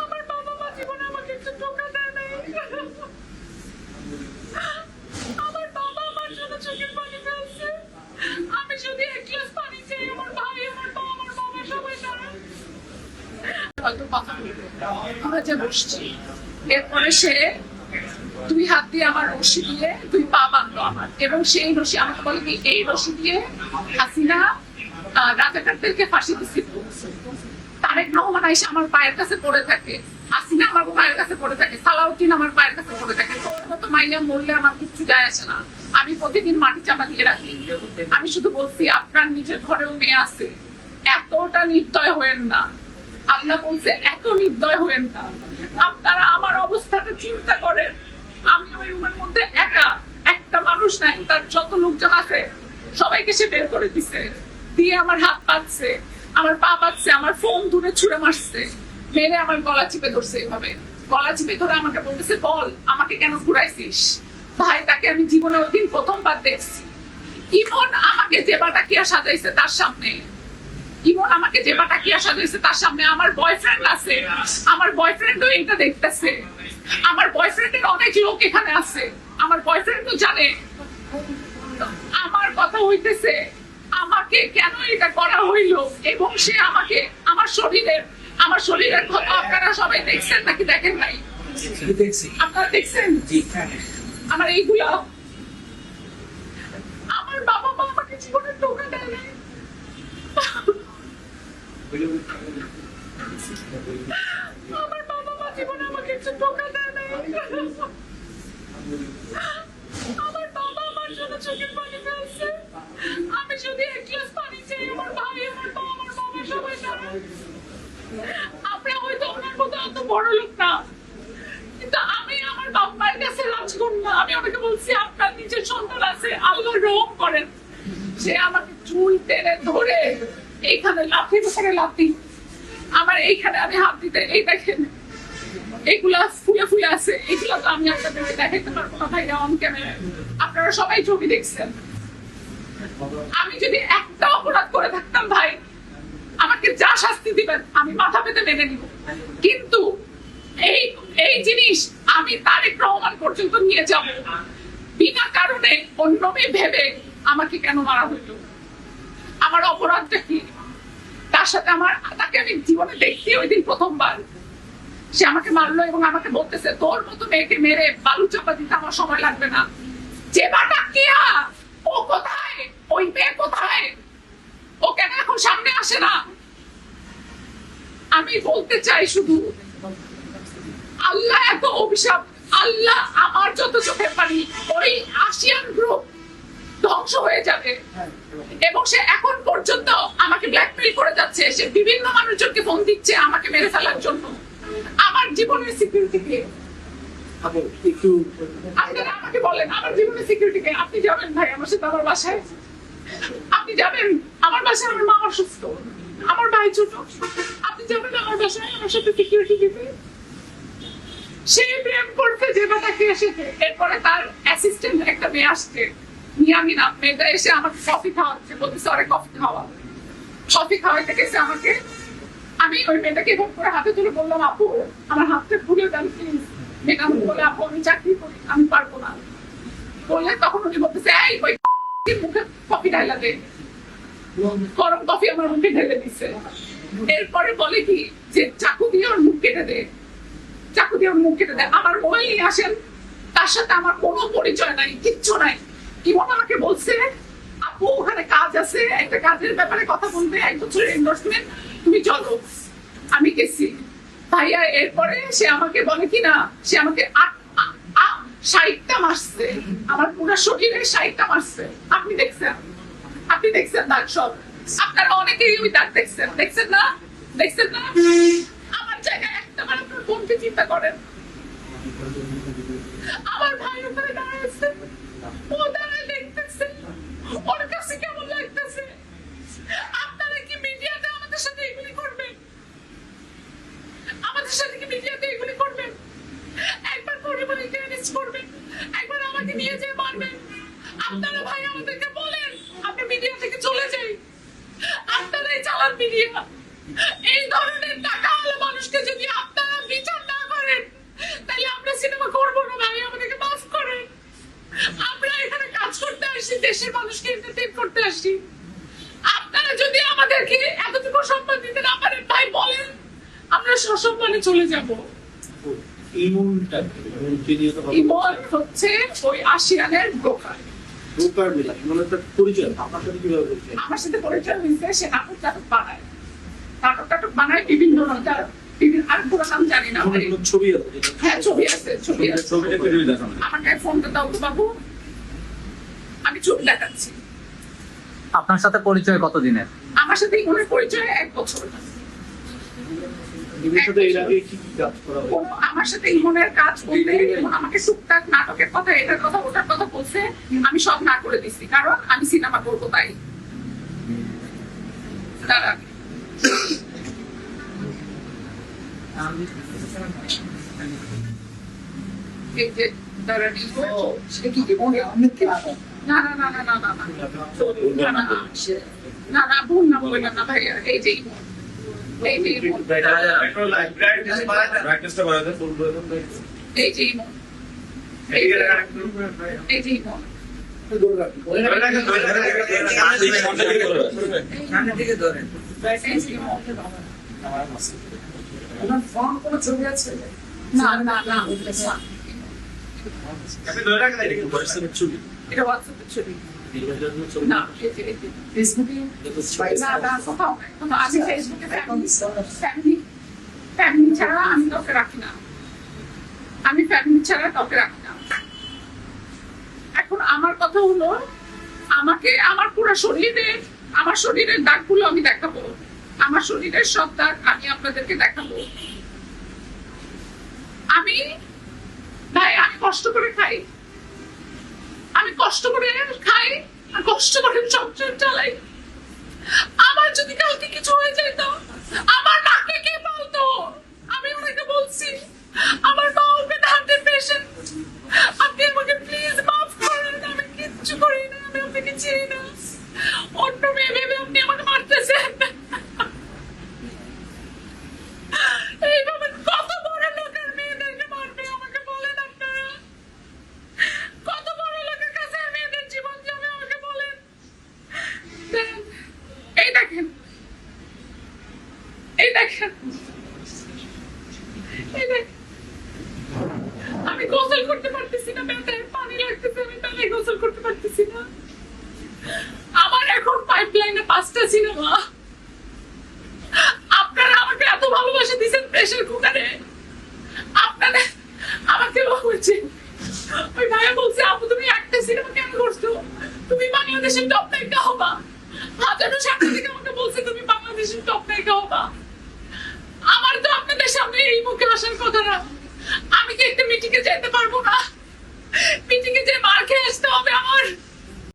আমার বাবা মা জীবনে আমাকে একটু টোকা দেয় নাই। আমার বাবা আমার জন্য চোখের পানি ফেলছে। আমি যদি এক গ্লাস পানি চাই, আমার ভাই, আমার মা, আমার বাবা সবাই দাঁড়ায়। হয়তো কথা বলবো, আমরা যে বসছি, এরপরে সে 2 হাত দিয়ে আমার রশি দিয়ে 2 পা বাঁধলো আমার, এবং সেই রশি আমাকে বলে কি এই রশি দিয়ে হাসিনা রাজাকারদেরকে ফাঁসি দিচ্ছিল। তারেক রহমান এসে আমার পায়ের কাছে পড়ে থাকে, হাসিনা আমার পায়ের কাছে পড়ে থাকে, সালাউদ্দিন আমার পায়ের কাছে পড়ে থাকে। তোর মতো মাইয়া মরলে আমার কিচ্ছু যায় আসে না, আমি প্রতিদিন মাটি চাপা দিয়ে রাখি। আমি শুধু বলছি আপনার নিজের ঘরেও মেয়ে আছে, এতটা নির্দয় হয়েন না। আল্লাহ বলছে এত নির্দয় হয়েন না। আপনারা আমার অবস্থাটা চিন্তা করেন, আমি ওই রুমের মধ্যে একা, একটা মানুষ নাই, তার যত লোকজন আছে সবাইকে সে বের করে দিছে, দিয়ে আমার হাত পাচ্ছে, আমার পা পাচ্ছে, আমার ফোন দূরে ছুঁড়ে মারছে, মেরে আমার গলা চিপে ধরছে। এভাবে গলা চিপে ধরে আমাকে বলতেছে বল আমাকে কেন ঘুরাইছিস। ভাই, তাকে আমি জীবনে ওই দিন প্রথমবার দেখছি। ইমন আমাকে যে বাটাকিয়া সাজাইছে তার সামনে, ইমন আমাকে যে বাটাকিয়া সাজাইছে তার সামনে আমার বয়ফ্রেন্ড আছে, আমার বয়ফ্রেন্ডও এটা দেখতেছে, আমার বয়ফ্রেন্ডের অনেক লোক এখানে আছে, আমার বয়ফ্রেন্ডও জানে। আমার কথা হইতেছে আমাকে কেন এটা করা হইলো, এবং সে আমাকে আমার শরীরের ক্ষত আপনারা সবাই দেখছেন নাকি দেখেন নাই? আপনারা দেখছেন? আমার এইগুলা, আমার বাবা মা আমাকে জীবনে টোকা দেয় নাই। আমার বাবা মা জীবনে আমাকে একটু টোকা দেয় নাই। আমার বাবা আমার জন্য চোখের পানি ফেলছে। আমি যদি এক গ্লাস পানি চাই, আমার ভাই, আমার মা, আমার বাবা সবাই দাঁড়ায়। আমরা হয়তো ওনার মতো অত বড় লোক না, কিন্তু আমি আমার বাপ মায়ের কাছে রাজকন্যা। আমি ওনাকে বলছি আপনার নিজের সন্তান আছে, আল্লাহ রহম করেন। সে আমাকে চুল টেনে ধরে এইখানে লাথির উপরে লাথি, আমার এইখানে আমি হাত দিতে, এই দেখেন এইগুলা ফুলে ফুলে আছে, এগুলো তো আমি আপনাদেরকে দেখাতে পারবো না ভাইয়া অন ক্যামেরায়, আপনারা সবাই ছবি দেখছেন। আমি যদি একটা অপরাধ করে থাকতাম ভাই, আমাকে যা শাস্তি দিবেন আমি মাথা পেতে মেনে নিব, কিন্তু এই জিনিস আমি তারেক রহমান পর্যন্ত নিয়ে যাব বিনা কারণে, অন্য মেয়ে ভেবে আমাকে কেন মারা হইল? আমার অপরাধটা কি? তার সাথে তাকে আমি জীবনে দেখছি ওই দিন প্রথমবার। সে আমাকে মারলো এবং আমাকে বলতেছে তোর মতো মেয়েকে মেরে বালু চাপা দিতে আমার সময় লাগবে না। যে বাটাকিয়া, ও কোথায়? ওই মেয়ে কোথায়? ও কেন এখন সামনে আসে না? আমি বলতে চাই শুধু, আল্লাহ এত অভিশাপ, আল্লাহ আমার যত চোখের পানি, ওই আসিয়ান গ্রুপ ধ্বংস হয়ে যাবে। এবং সে এখন পর্যন্ত আমাকে ব্ল্যাকমেইল করে যাচ্ছে, সে বিভিন্ন মানুষজনকে ফোন দিচ্ছে আমাকে মেরে ফেলার জন্য। আমার জীবনের সিকিউরিটি কে? আপনারা আমাকে বলেন আমার জীবনের সিকিউরিটি কে? আপনি যাবেন ভাই আমার সাথে আমার বাসায়? আপনি যাবেন আমার বাসায়? আমার মা অসুস্থ, আমার ভাই ছোট, আপনি যাবেন আমার বাসায় আমার সাথে সিকিউরিটি দিতে? সে প্রেম করতে যে বাটাকে এসেছে, এরপরে তার অ্যাসিস্ট্যান্ট একটা মেয়ে আসছে, মিয়ামিনা, মেয়েটা এসে আমাকে কফি খাওয়াচ্ছে, বলতেছে অরে কফি খাওয়াইতে গেছে আমাকে। আমি ওই মেয়েটাকে এরকম করে হাতে তুলে বললাম আপু আমার হাতটা খুলে দেন প্লিজ। মেয়েটা আমাকে বলে আপু আমি চাকরি করি, আমি পারবো না। বললে তখন উনি বলতেছে এই ওই মুখে কফি ঢাইলা দে, গরম কফি আমার মুখে ঢেলে দিচ্ছে। এরপরে বলে কি যে চাকু দিয়ে ওর মুখ কেটে দে, চাকু দিয়ে ওর মুখ কেটে দেয়। আমার মোবাইল নিয়ে আসেন, তার সাথে আমার কোনো পরিচয় নাই, কিচ্ছু নাই। ইমন আমাকে বলছে আপু ওখানে কাজ আছে, একটা কাজের ব্যাপারে কথা বলবে, 1 বছরের এন্ডোর্সমেন্ট, তুমি চলো। আমি গেছি ভাইয়া। এরপরে সে আমাকে বলে কি না, সে আমাকে 60টা মারছে, আমার পুরো শরীরে 60টা মারছে। আপনি দেখছেন দাগ সব, আপনারা অনেকেই ওই দাগ দেখছেন না? আমার জায়গায় একটাবার আপনার বোনকে চিন্তা করেন। আমার ভাই ওখানে দাঁড়াচ্ছে, ও দাঁড়ায় দেখতেছে, ওর কাছে কেমন লাগতেছে। আপনারা কি মিডিয়াতে আমাদের সাথে এগুলি করবেন? একবার পরিবারকে অ্যারেস্ট করবেন, একবার আমাকে নিয়ে যেয়ে মারবেন। আপনারা ভাই আমাদেরকে বলেন আমরা মিডিয়া থেকে চলে যাই, আপনারাই চালান মিডিয়া। এই ধরনের টাকাওয়ালা মানুষকে যদি আপনারা বিচার না করেন তাহলে আমরা সিনেমা করবো না ভাই, আমাদেরকে মাফ করেন। আমরা এখানে কাজ করতে আসছি, দেশের মানুষকে এন্টারটেইন করতে আসছি। আপনারা যদি আমাদেরকে এতটুকু সম্মান দিতে না পারেন ভাই বলেন, আমরা সসম্মানে চলে যাব। ইমনটা ইমন হচ্ছে ওই আশিয়ানের ব্রোকার। ব্রোকার মিলা ইমনের একটা পরিচয় আপনার সাথে কিভাবে পরিচয়? আমার সাথে পরিচয় হয়েছে, সে নাটক টাটক বানায়, নাটক টাটক বানায় বিভিন্ন আর পুরো নাম জানি না ভাই। কোনো ছবি আছে যেটা হ্যাঁ ছবি আছে, ছবি আছে। ছবিটা একটু যদি দেখান। আমাকে ফোনটা দাও তো বাবু, আমি ছবি দেখাচ্ছি। আপনার সাথে পরিচয় কতদিনের? আমার সাথে ইমনের পরিচয় 1 বছর। ইমনের সাথে এর আগে কি কি কাজ করা হয়? আমার সাথে ইমনের কাজ বলতে ইমন আমাকে টুকটাক নাটকের কথা, এটার কথা, ওটার কথা বলছে, আমি সব না করে দিচ্ছি, কারণ আমি সিনেমা করবো তাই। দাঁড়া, এই যে দাঁড়া, সেটা কি জীবনে অনেক কিছু না না না না না না না না না না না ভুল না বললাম না ভাইয়া। এই যে ইমন, এই যে ইমন, এই যে ইমন, এই যে ইমন, ধরে রাখি সামনে থেকে ধরেন। এই যে ইমন। আপনার ফোন কোনো ছবি আছে? না না না, হোয়াটসঅ্যাপের ছবি এটা হোয়াটসঅ্যাপের ছবি না, এই যে এই যে। ফেসবুকে না না কোথাও নাই, কোনো আমি ফেসবুকে ফ্যামিলি ছাড়া আমি কাউকে রাখি না, আমি ফ্যামিলি ছাড়া কাউকে রাখি না। এখন আমার কথা হলো, আমাকে আমার পুরো শরীরের, আমার শরীরের দাগগুলো আমি দেখাবো, আমার শরীরের সব দাগ আমি আপনাদেরকে দেখাবো। আমি ভাই, আমি কষ্ট করে খাই, আমি কষ্ট করে খাই আর কষ্ট করে সংসার চালাই। আমার যদি কাউকে কিছু হয়ে যেত, আমার মাকে কে পালতো? আমি ওনাকে বলছি আমার মা ওকে হার্টের পেশেন্ট, আপনি আমাকে প্লিজ মাফ করেন, আমি কিচ্ছু করি না, আমি আপনাকে চিনি না, অন্য মেয়ে ভেবে আপনি আমাকে মারতেছেন। এইভাবে কত বড় লোকের মেয়েদেরকে মারবে আমাকে বলেন আপনারা? কত বড় লোকের কাছে মেয়েদের জীবন যাবে আমাকে বলেন? এই দেখেন, এই দেখেন, এই দেখেন, আমি গোসল করতে পারতেছি না, ব্যথায় পানি লাগতেছে, আমি তাহলে গোসল করতে পারতেছি না। আমার এখন পাইপলাইনে 5টা সিনেমা। আপনারা আমাকে এত ভালোবাসা দিয়েছেন প্রেসার কুকারে, আপনারা আমাকে বলছে, ওই ভাইয়া বলছে আপু তুমি একটা সিনেমা কেন করছো, তুমি বাংলাদেশের টপ নায়িকা হবা। হাজারো সাথে থেকে আমাকে বলছে তুমি বাংলাদেশের টপ নায়িকা হবা। আমার তো আপনাদের সামনে এই মুখে আসার কথা না, আমি কি একটা মিটিংয়ে যেতে পারবো না? মিটিংয়ে যে মার খেয়ে আসতে হবে আমার।